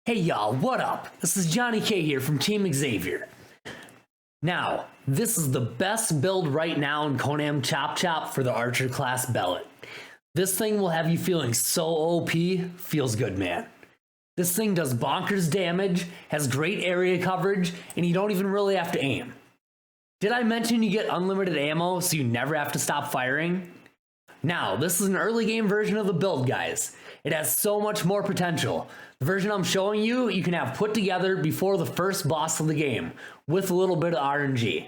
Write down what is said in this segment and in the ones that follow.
Hey y'all, what up? This is Johnny K here from Team Xzavieur. Now, this is the best build right now in Conan Chop Chop for the Archer class Belit. This thing will have you feeling so OP, feels good, man. This thing does bonkers damage, has great area coverage, and you don't even really have to aim. Did I mention you get unlimited ammo so you never have to stop firing? Now, this is an early game version of the build, guys. It has so much more potential. The version I'm showing you, you can have put together before the first boss of the game, with a little bit of RNG.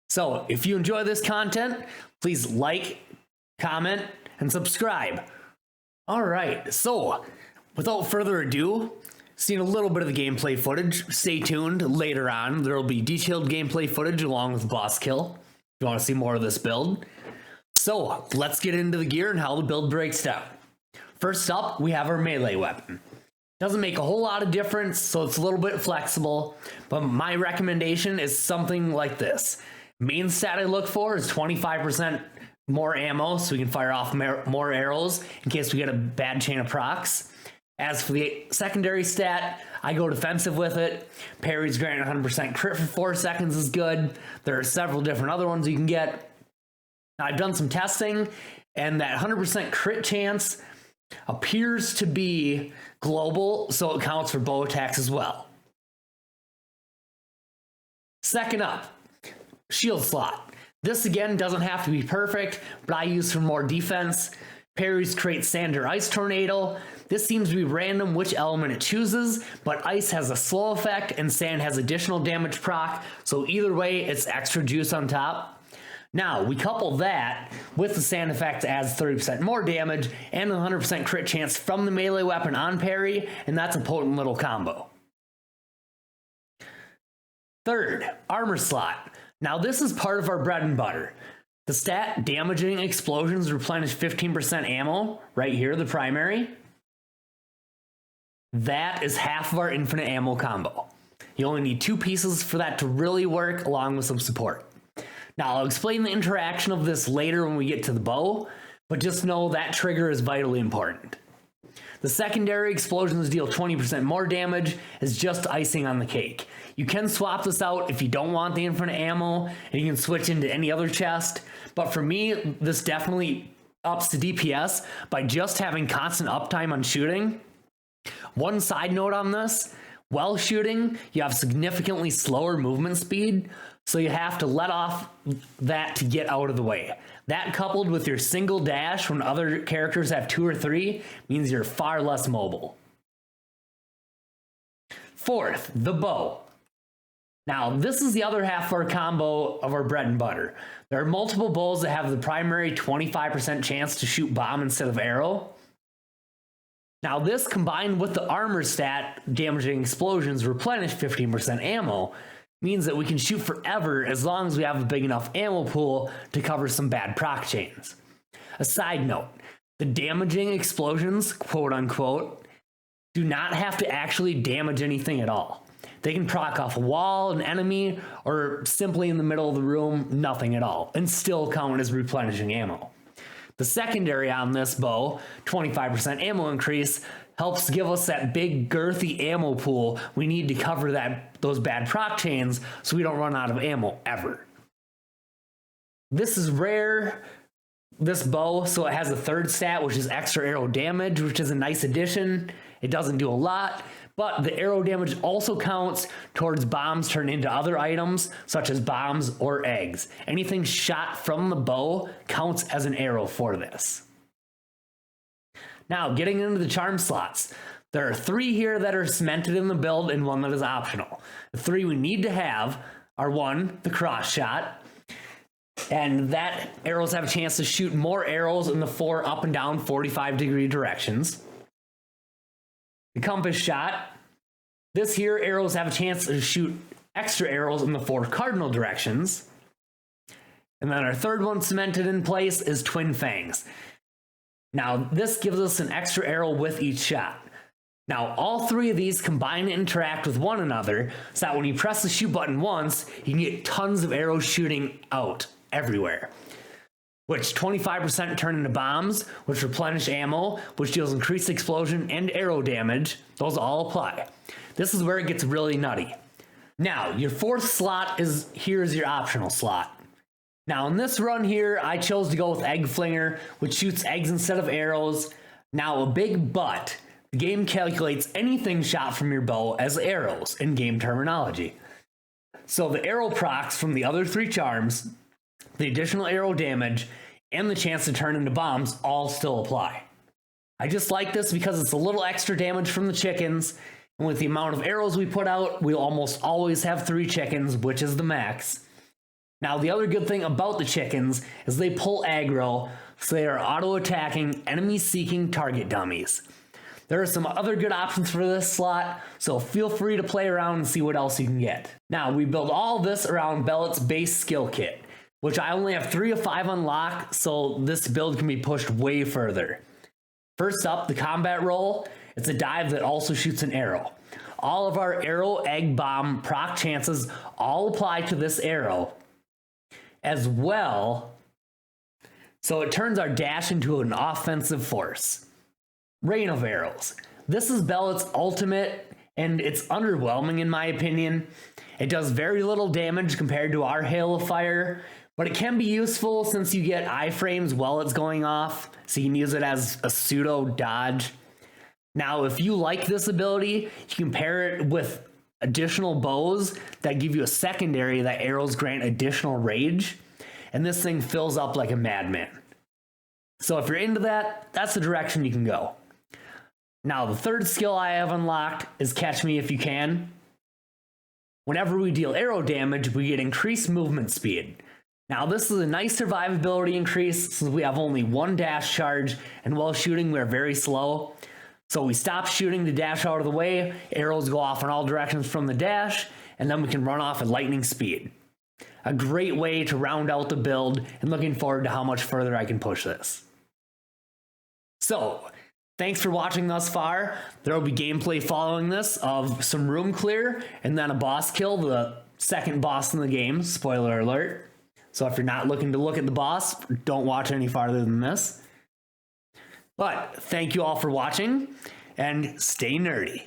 So, if you enjoy this content, please like, comment, and subscribe. Alright, so, without further ado, seeing a little bit of the gameplay footage, stay tuned. Later on, there will be detailed gameplay footage along with boss kill, if you want to see more of this build. So, let's get into the gear and how the build breaks down. First up, we have our melee weapon. Doesn't make a whole lot of difference, so it's a little bit flexible, but my recommendation is something like this. Main stat I look for is 25% more ammo, so we can fire off more arrows in case we get a bad chain of procs. As for the secondary stat, I go defensive with it. Parries grant 100% crit for 4 seconds is good. There are several different other ones you can get. Now, I've done some testing, and that 100% crit chance appears to be global, so it counts for bow attacks as well. Second up, shield slot. This again doesn't have to be perfect, but I use for more defense. Parries create sand or ice tornado. This seems to be random which element it chooses, but ice has a slow effect and sand has additional damage proc, so either way it's extra juice on top. Now, we couple that with the sand effect that adds 30% more damage and a 100% crit chance from the melee weapon on parry, and that's a potent little combo. Third, armor slot. Now, this is part of our bread and butter. The stat damaging explosions replenish 15% ammo, right here, the primary. That is half of our infinite ammo combo. You only need 2 pieces for that to really work, along with some support. Now, I'll explain the interaction of this later when we get to the bow, but just know that trigger is vitally important. The secondary explosions deal 20% more damage as just icing on the cake. You can swap this out if you don't want the infinite ammo, and you can switch into any other chest, but for me, this definitely ups the DPS by just having constant uptime on shooting. One side note on this, while shooting, you have significantly slower movement speed, so you have to let off that to get out of the way. That coupled with your single dash when other characters have 2 or 3 means you're far less mobile. Fourth, the bow. Now, this is the other half of our combo of our bread and butter. There are multiple bows that have the primary 25% chance to shoot bomb instead of arrow. Now, this combined with the armor stat, damaging explosions replenish 15% ammo, means that we can shoot forever as long as we have a big enough ammo pool to cover some bad proc chains. A side note, the damaging explosions, quote unquote, do not have to actually damage anything at all. They can proc off a wall, an enemy, or simply in the middle of the room, nothing at all, and still count as replenishing ammo. The secondary on this bow, 25% ammo increase, helps give us that big girthy ammo pool we need to cover those bad proc chains so we don't run out of ammo ever. This is rare, this bow, so it has a third stat, which is extra arrow damage, which is a nice addition. It doesn't do a lot, but the arrow damage also counts towards bombs turned into other items, such as bombs or eggs. Anything shot from the bow counts as an arrow for this. Now, getting into the charm slots. There are 3 here that are cemented in the build and 1 that is optional. The 3 we need to have are 1, the cross shot, and that arrows have a chance to shoot more arrows in the 4 up and down 45-degree directions. The compass shot. This here, arrows have a chance to shoot extra arrows in the 4 cardinal directions. And then our third one cemented in place is twin fangs. Now, this gives us an extra arrow with each shot. Now, all 3 of these combine and interact with one another, so that when you press the shoot button once, you can get tons of arrows shooting out everywhere. which 25% turn into bombs, which replenish ammo, which deals increased explosion and arrow damage. Those all apply. This is where it gets really nutty. Now, your fourth slot is here's your optional slot. Now, in this run here, I chose to go with Egg Flinger, which shoots eggs instead of arrows. Now, a big but. The game calculates anything shot from your bow as arrows in game terminology. So the arrow procs from the other 3 charms, the additional arrow damage, and the chance to turn into bombs all still apply. I just like this because it's a little extra damage from the chickens, and with the amount of arrows we put out, we'll almost always have 3 chickens, which is the max. Now, the other good thing about the chickens is they pull aggro, so they are auto-attacking enemy-seeking target dummies. There are some other good options for this slot, so feel free to play around and see what else you can get. Now, we build all this around Belit's base skill kit, which I only have 3 of 5 unlocked, so this build can be pushed way further. First up, the combat roll. It's a dive that also shoots an arrow. All of our arrow, egg, bomb, proc chances all apply to this arrow as well, so it turns our dash into an offensive force. Rain of Arrows. This is Belit's ultimate, and it's underwhelming in my opinion. It does very little damage compared to our Hail of Fire, but it can be useful since you get iframes while it's going off, so you can use it as a pseudo dodge. Now, if you like this ability, you can pair it with additional bows that give you a secondary that arrows grant additional rage, and this thing fills up like a madman. So if you're into that, that's the direction you can go. Now, the third skill I have unlocked is Catch Me If You Can. Whenever we deal arrow damage, we get increased movement speed. Now, this is a nice survivability increase since we have only 1 dash charge, and while shooting, we're very slow. So we stop shooting to dash out of the way, arrows go off in all directions from the dash, and then we can run off at lightning speed. A great way to round out the build, and looking forward to how much further I can push this. So, thanks for watching thus far. There will be gameplay following this of some room clear, and then a boss kill, the second boss in the game, spoiler alert. So if you're not looking to look at the boss, don't watch any farther than this. But thank you all for watching, and stay nerdy.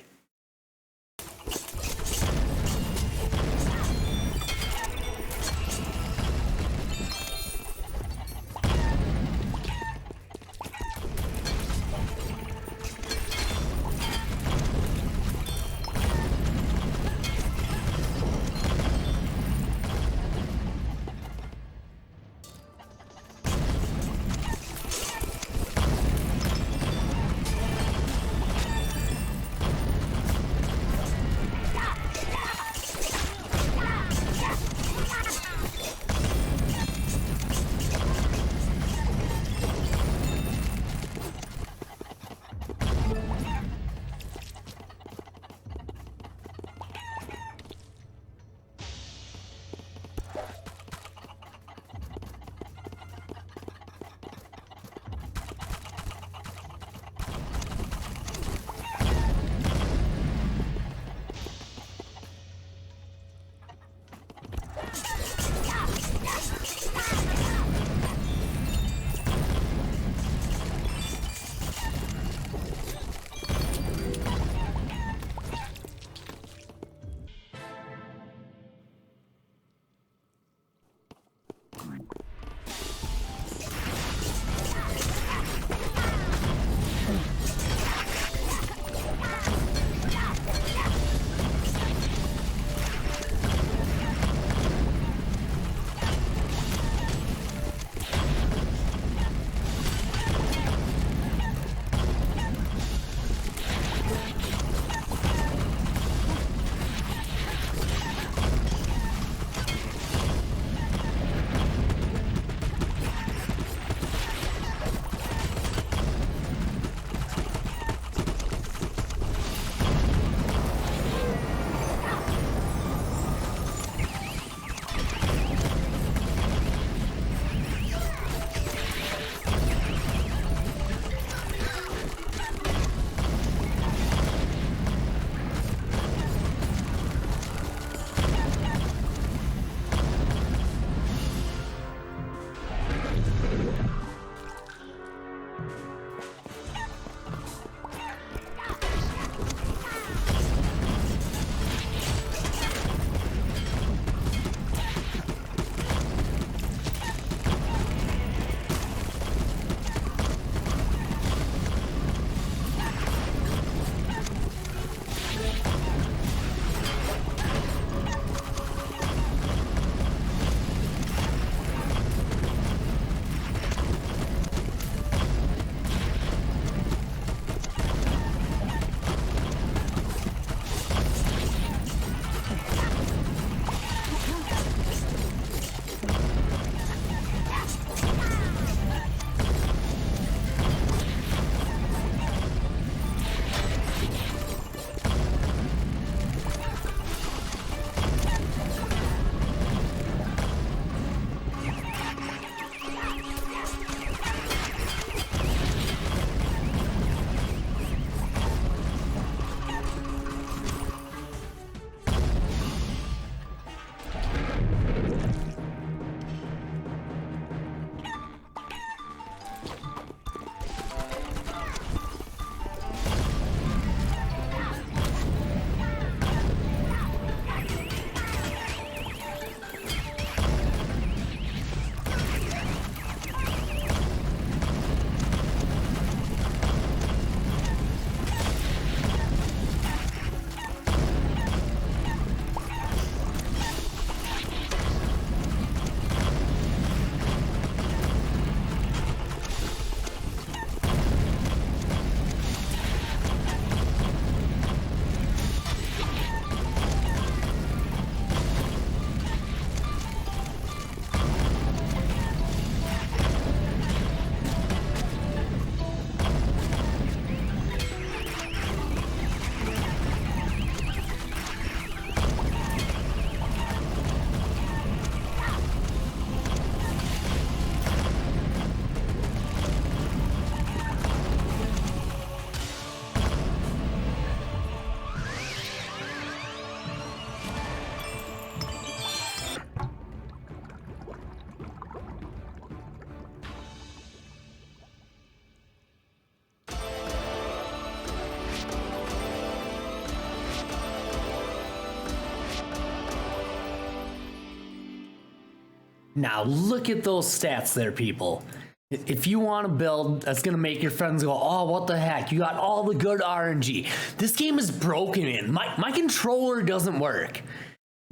Now look at those stats there, people. If you want to build that's going to make your friends go, oh, what the heck? You got all the good RNG. This game is broken in. My controller doesn't work.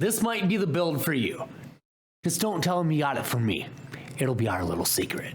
This might be the build for you. Just don't tell them you got it from me. It'll be our little secret.